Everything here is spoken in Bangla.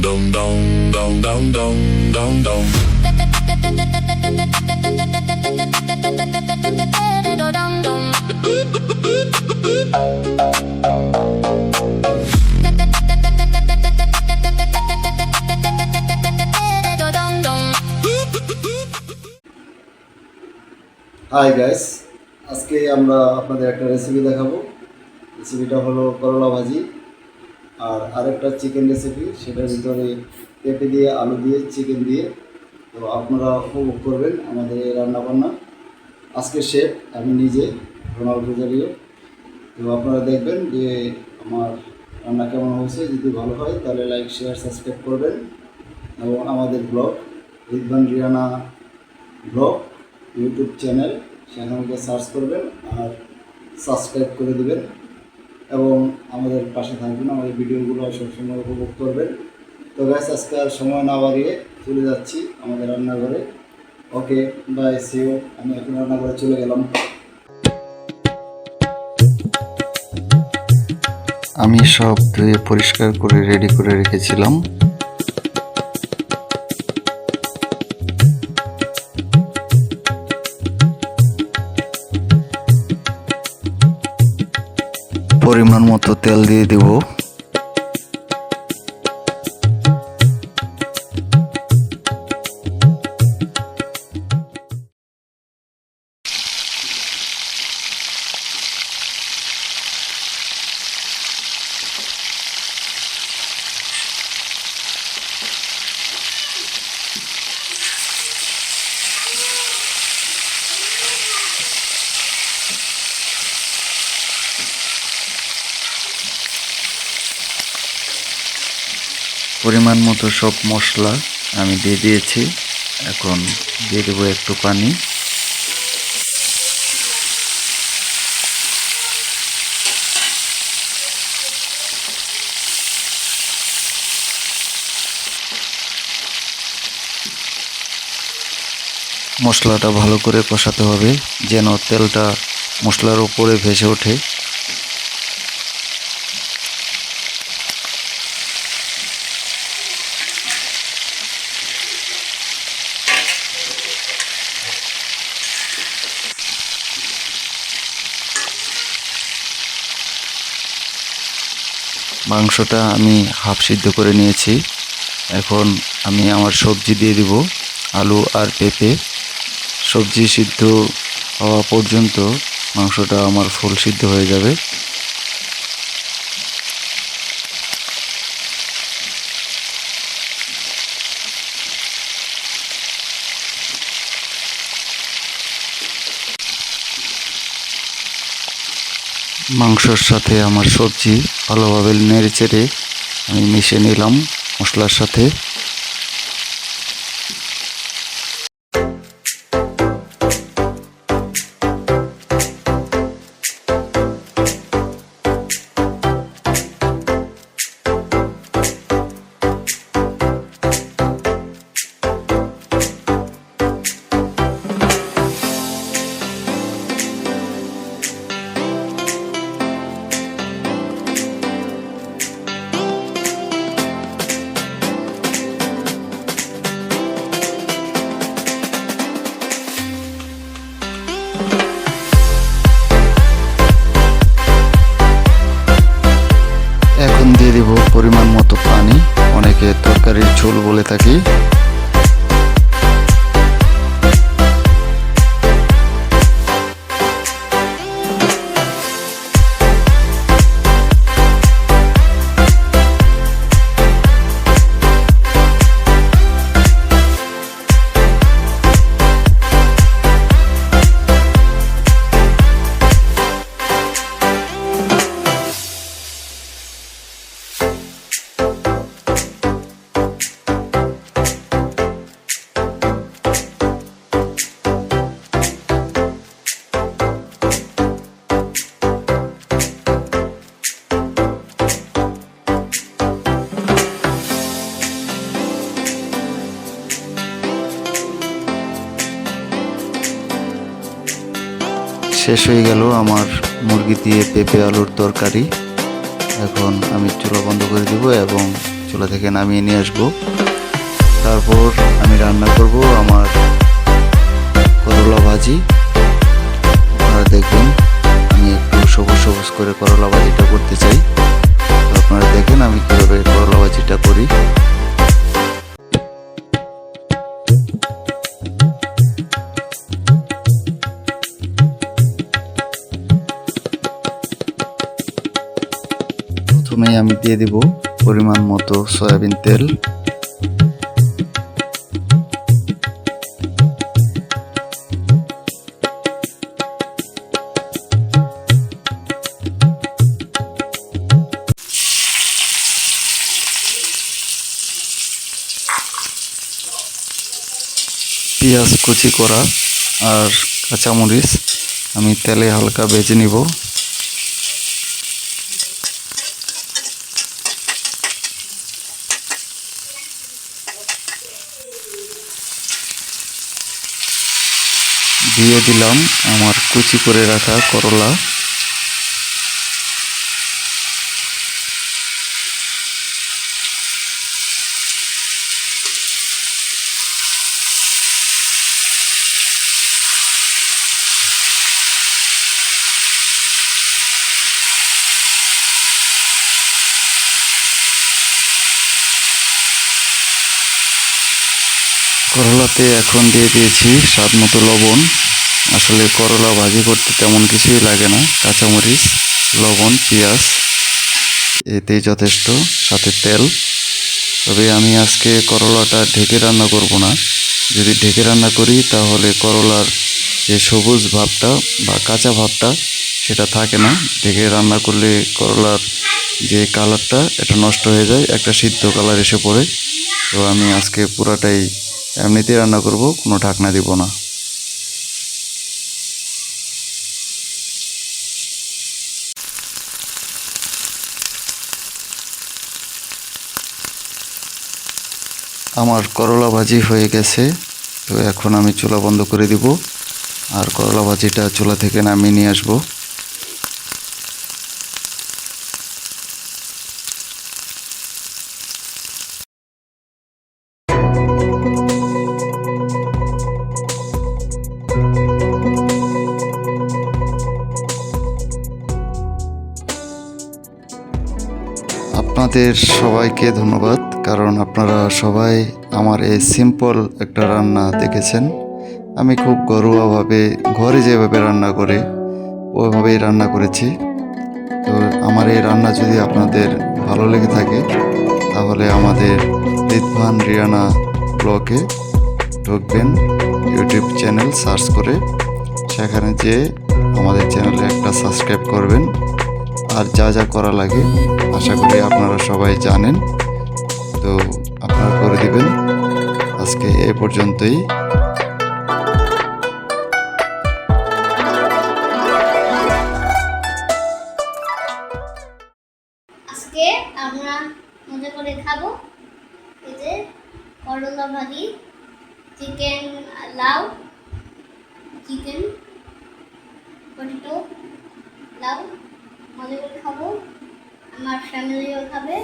dong dong dong dong dong dong dong. Hi guys, আজকে আমরা আপনাদের একটা রেসিপি দেখাবো। রেসিপিটা হলো করলা ভাজি আর আরেকটা চিকেন রেসিপি, সেটার ভিতরে পেঁপে দিয়ে, আলু দিয়ে, চিকেন দিয়ে। তো আপনারা উপভোগ করবেন আমাদের এই রান্নাবান্না। আজকে শেফ আমি নিজে, রোনাল্ড রোজারিও। তো আপনারা দেখবেন যে আমার রান্না কেমন হয়েছে। যদি ভালো হয় তাহলে লাইক, শেয়ার, সাবস্ক্রাইব করবেন এবং আমাদের blog Ridwan Riyana blog YouTube channel, সেখানে সার্চ করবেন আর সাবস্ক্রাইব করে দেবেন এবং আমাদের পাশে থাকবেন। আমাদের ভিডিওগুলো সবসময় উপভোগ করবেন। তো গাইস, আজকে আর সময় না বাড়িয়ে চলে যাচ্ছি আমাদের রান্নাঘরে। ওকে, বাই, সি ইউ। আমি এখন রান্নাঘরে চলে গেলাম। আমি সব ধুয়ে পরিষ্কার করে রেডি করে রেখেছিলাম। পরিমাণ মতো তেল দিয়ে দেব। পরিমাণ মতো সব মশলা আমি দিয়ে দিয়েছি। এখন দিয়ে দেবো একটু পানি। মশলাটা ভালো করে কষাতে হবে যেন তেলটা মশলার উপরে ভেসে ওঠে। মাংসটা আমি হাফ সিদ্ধ করে নিয়েছি। এখন আমি আমার সবজি দিয়ে দিব, আলু আর পেঁপে। সবজি সিদ্ধ হওয়া পর্যন্ত মাংসটা আমার ফুল সিদ্ধ হয়ে যাবে। মাংসর সাথে আমার সবজি ভালোভাবে নেড়েচেড়ে আমি মিশিয়ে নিলাম মশলার সাথে। এখন দিয়ে দিব পরিমাণ মতো পানি, অনেকে তরকারির ঝোল বলে থাকি। শেষ হয়ে গেল আমার মুরগি দিয়ে পেঁপে আলুর তরকারি। এখন আমি চুলা বন্ধ করে দেব এবং চুলা থেকে নামিয়ে নিয়ে আসবো। তারপর আমি রান্না করব আমার করলা ভাজি। আপনারা দেখবেন আমি একটু সবুজ সবুজ করে করলা ভাজিটা করতে চাই। তো আপনারা দেখেন আমি কীভাবে করলা ভাজিটা করি। প্রথমেই আমি দিয়ে দিব পরিমাণ মতো সয়াবিন তেল। পেঁয়াজ কুচি করা আর কাঁচামরিচ আমি তেলে হালকা ভেজে নিব। দিয়ে দিলাম আমার কুচি করে রাখা করলা। করলাতে এখন দিয়ে দিয়েছি স্বাদ মতো লবণ। আসলে করলা ভাজি করতে তেমন কিছুই লাগে না, কাঁচামরিচ, লবণ, পেঁয়াজ এতেই যথেষ্ট, সাথে তেল। তবে আমি আজকে করলাটা ঢেকে রান্না করব না। যদি ঢেকে রান্না করি তাহলে করলার যে সবুজ ভাবটা বা কাঁচা ভাবটা সেটা থাকে না। ঢেকে রান্না করলে করলার যে কালারটা এটা নষ্ট হয়ে যায়, একটা সিদ্ধ কালার এসে পড়ে। তো আমি আজকে পুরাটাই এমনিতেই রান্না করব, কোনো ঢাকনা দিব না। আমার করলা ভাজি হয়ে গেছে। তো এখন আমি চুলা বন্ধ করে দিব আর করলা ভাজিটা চুলা থেকে নামিয়ে নিয়ে আসবো। আপনাদের সবাইকে ধন্যবাদ, কারণ আপনারা সবাই আমার এই সিম্পল একটা রান্না দেখেছেন। আমি খুব ঘরোয়াভাবে ঘরে যেভাবে রান্না করে ওইভাবেই রান্না করেছি। তো আমার এই রান্না যদি আপনাদের ভালো লেগে থাকে তাহলে আমাদের রিদভান রিয়ানা ব্লগে ঢুকবেন, ইউটিউব চ্যানেল সার্চ করে সেখানে যেয়ে আমাদের চ্যানেলে একটা সাবস্ক্রাইব করবেন। আর যা যা করা লাগে আশা করি আপনারা সবাই জানেন, তো আপনারা করে দিবেন। আজকে এ পর্যন্তই। আজকে আমরা মজা করে খাবো এই যে করলা ভাজি, চিকেন লাউ, চিকেন পটেটো লাউ মজা করে খাবো। আমার ফ্যামিলিও খাবে।